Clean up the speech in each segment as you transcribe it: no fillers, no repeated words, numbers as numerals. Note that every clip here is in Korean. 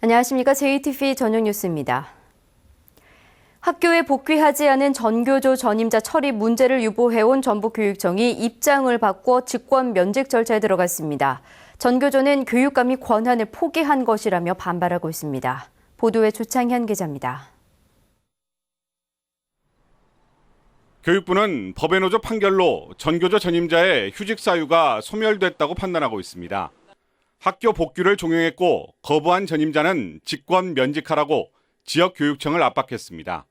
안녕하십니까. JTV 저녁 뉴스입니다. 학교에 복귀하지 않은 전교조 전임자 처리 문제를 유보해온 전북교육청이 입장을 바꿔 직권 면직 절차에 들어갔습니다. 전교조는 교육감이 권한을 포기한 것이라며 반발하고 있습니다. 보도에 조창현 기자입니다. 교육부는 법의 노조 판결로 전교조 전임자의 휴직 사유가 소멸됐다고 판단하고 있습니다. 학교 복귀를 종용했고 거부한 전임자는 직권 면직하라고 지역교육청을 압박했습니다.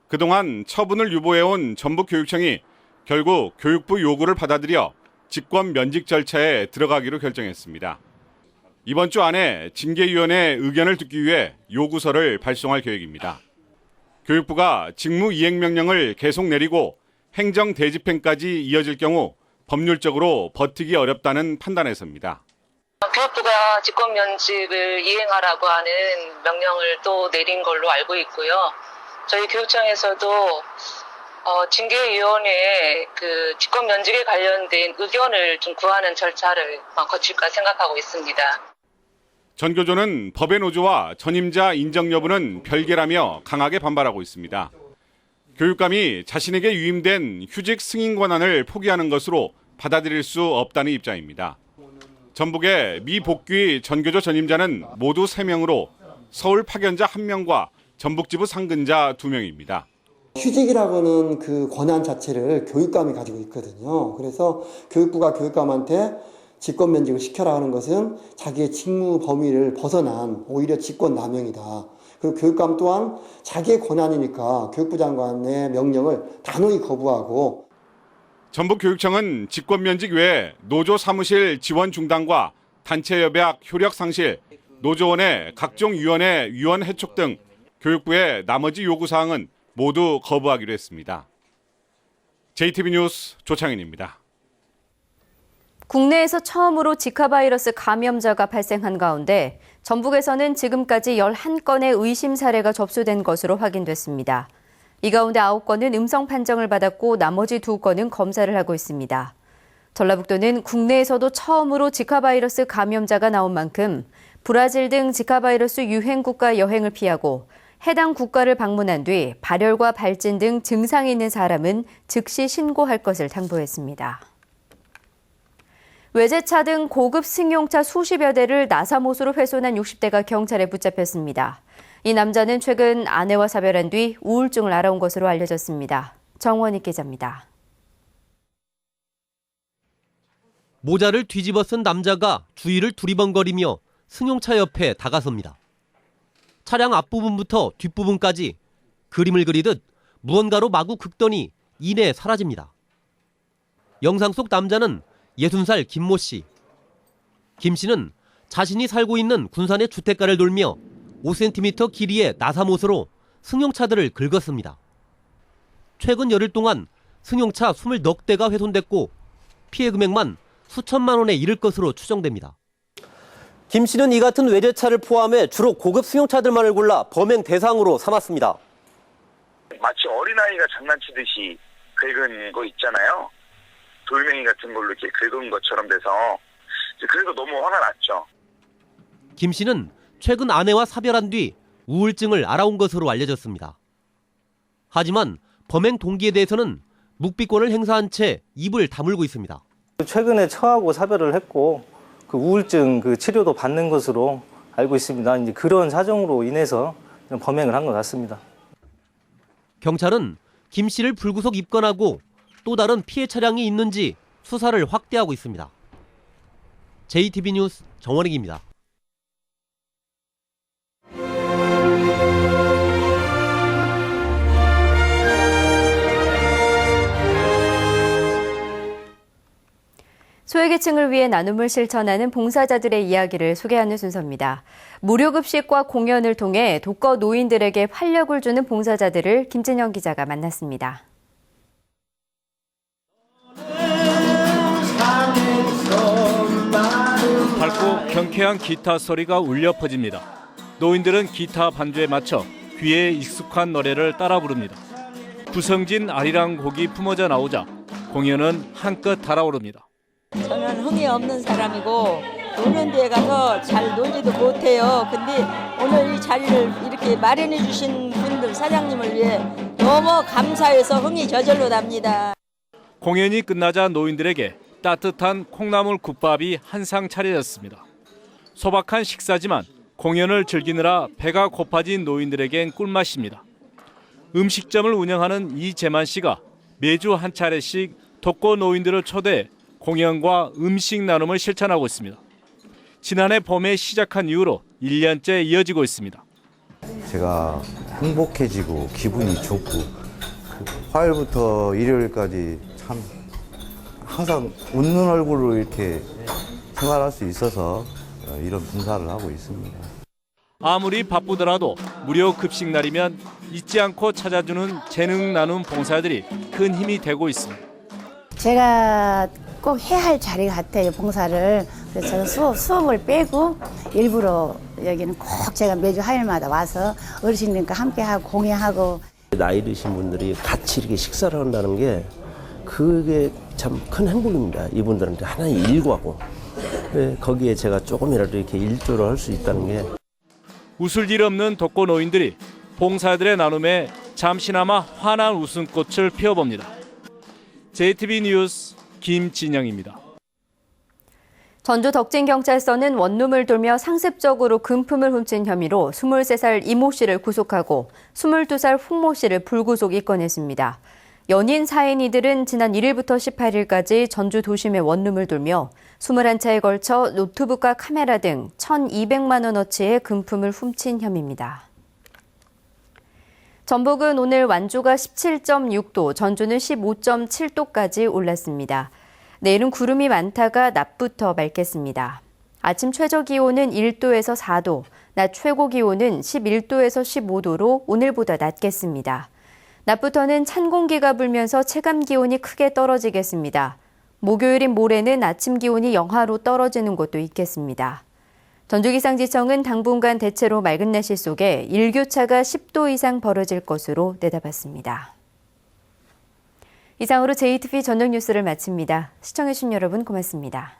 그동안 처분을 유보해온 전북교육청이 결국 교육부 요구를 받아들여 직권 면직 절차에 들어가기로 결정했습니다. 이번 주 안에 징계위원회 의견을 듣기 위해 요구서를 발송할 계획입니다. 교육부가 직무이행명령을 계속 내리고 행정대집행까지 이어질 경우 법률적으로 버티기 어렵다는 판단에서입니다. 교육부가 직권 면직을 이행하라고 하는 명령을 또 내린 걸로 알고 있고요. 저희 교육청에서도 징계위원회에 그 직권 면직에 관련된 의견을 좀 구하는 절차를 거칠까 생각하고 있습니다. 전교조는 법의 노조와 전임자 인정 여부는 별개라며 강하게 반발하고 있습니다. 교육감이 자신에게 위임된 휴직 승인 권한을 포기하는 것으로 받아들일 수 없다는 입장입니다. 전북의 미복귀 전교조 전임자는 모두 3명으로 서울 파견자 1명과 전북지부 상근자 2명입니다. 휴직이라고는 그 권한 자체를 교육감이 가지고 있거든요. 그래서 교육부가 교육감한테 직권 면직을 시켜라 하는 것은 자기의 직무 범위를 벗어난 오히려 직권 남용이다. 그리고 교육감 또한 자기의 권한이니까 교육부 장관의 명령을 단호히 거부하고 전북교육청은 직권 면직 외에 노조 사무실 지원 중단과 단체 협약 효력 상실, 노조원의 각종 위원회 위원 해촉 등 교육부의 나머지 요구사항은 모두 거부하기로 했습니다. JTB 뉴스 조창현입니다. 국내에서 처음으로 지카 바이러스 감염자가 발생한 가운데 전북에서는 지금까지 11건의 의심 사례가 접수된 것으로 확인됐습니다. 이 가운데 9건은 음성 판정을 받았고 나머지 2건은 검사를 하고 있습니다. 전라북도는 국내에서도 처음으로 지카 바이러스 감염자가 나온 만큼 브라질 등 지카 바이러스 유행 국가 여행을 피하고 해당 국가를 방문한 뒤 발열과 발진 등 증상이 있는 사람은 즉시 신고할 것을 당부했습니다. 외제차 등 고급 승용차 수십여 대를 나사못으로 훼손한 60대가 경찰에 붙잡혔습니다. 이 남자는 최근 아내와 사별한 뒤 우울증을 앓아온 것으로 알려졌습니다. 정원희 기자입니다. 모자를 뒤집어 쓴 남자가 주위를 두리번거리며 승용차 옆에 다가섭니다. 차량 앞부분부터 뒷부분까지 그림을 그리듯 무언가로 마구 긁더니 이내 사라집니다. 영상 속 남자는 60살 김모 씨. 김 씨는 자신이 살고 있는 군산의 주택가를 돌며 5cm 길이의 나사못으로 승용차들을 긁었습니다. 최근 열흘 동안 승용차 20넉 대가 훼손됐고 피해 금액만 수천만 원에 이를 것으로 추정됩니다. 김 씨는 이 같은 외제차를 포함해 주로 고급 승용차들만을 골라 범행 대상으로 삼았습니다. 마치 어린아이가 장난치듯이 긁은 거 있잖아요. 돌멩이 같은 걸로 이렇게 긁은 것처럼 돼서 그래서 너무 화가 났죠. 김 씨는 최근 아내와 사별한 뒤 우울증을 앓아온 것으로 알려졌습니다. 하지만 범행 동기에 대해서는 묵비권을 행사한 채 입을 다물고 있습니다. 최근에 처하고 사별을 했고 그 우울증 그 치료도 받는 것으로 알고 있습니다. 이제 그런 사정으로 인해서 범행을 한 것 같습니다. 경찰은 김 씨를 불구속 입건하고 또 다른 피해 차량이 있는지 수사를 확대하고 있습니다. JTB 뉴스 정원익입니다. 소외계층을 위해 나눔을 실천하는 봉사자들의 이야기를 소개하는 순서입니다. 무료급식과 공연을 통해 독거 노인들에게 활력을 주는 봉사자들을 김진영 기자가 만났습니다. 밝고 경쾌한 기타 소리가 울려 퍼집니다. 노인들은 기타 반주에 맞춰 귀에 익숙한 노래를 따라 부릅니다. 구성진 아리랑 곡이 품어져 나오자 공연은 한껏 달아오릅니다. 저는 흥이 없는 사람이고 노는 데 가서 잘 놀지도 못해요. 근데 오늘 이 자리를 이렇게 마련해 주신 분들 사장님을 위해 너무 감사해서 흥이 저절로 납니다. 공연이 끝나자 노인들에게 따뜻한 콩나물 국밥이 한상 차려졌습니다. 소박한 식사지만 공연을 즐기느라 배가 고파진 노인들에겐 꿀맛입니다. 음식점을 운영하는 이재만 씨가 매주 한 차례씩 독거 노인들을 초대해 공연과 음식 나눔을 실천하고 있습니다. 지난해 봄에 시작한 이후로 1년째 이어지고 있습니다. 제가 행복해지고 기분이 좋고 화요일부터 일요일까지 참 항상 웃는 얼굴로 이렇게 생활할 수 있어서 이런 봉사를 하고 있습니다. 아무리 바쁘더라도 무료 급식 날이면 잊지 않고 찾아주는 재능 나눔 봉사들이 큰 힘이 되고 있습니다. 제가 꼭 해야 할 자리 같아요, 봉사를. 그래서 저는 수업을 빼고 일부러 여기는 꼭 제가 매주 화요일마다 와서 어르신들과 함께하고 공연하고. 나이 드신 분들이 같이 이렇게 식사를 한다는 게 그게 참 큰 행복입니다. 이분들한테 하나의 일과고 거기에 제가 조금이라도 이렇게 일조를 할 수 있다는 게. 웃을 일 없는 독거 노인들이 봉사들의 나눔에 잠시나마 환한 웃음꽃을 피워봅니다. JTBC 뉴스 김진영입니다. 전주 덕진경찰서는 원룸을 돌며 상습적으로 금품을 훔친 혐의로 23살 이모 씨를 구속하고 22살 홍모 씨를 불구속 입건했습니다. 연인 4인이들은 지난 1일부터 18일까지 전주 도심의 원룸을 돌며 21차에 걸쳐 노트북과 카메라 등 1,200만 원어치의 금품을 훔친 혐의입니다. 전북은 오늘 완주가 17.6도, 전주는 15.7도까지 올랐습니다. 내일은 구름이 많다가 낮부터 맑겠습니다. 아침 최저 기온은 1도에서 4도, 낮 최고 기온은 11도에서 15도로 오늘보다 낮겠습니다. 낮부터는 찬 공기가 불면서 체감 기온이 크게 떨어지겠습니다. 목요일인 모레는 아침 기온이 영하로 떨어지는 곳도 있겠습니다. 전주기상지청은 당분간 대체로 맑은 날씨 속에 일교차가 10도 이상 벌어질 것으로 내다봤습니다. 이상으로 JTBC 저녁 뉴스를 마칩니다. 시청해주신 여러분 고맙습니다.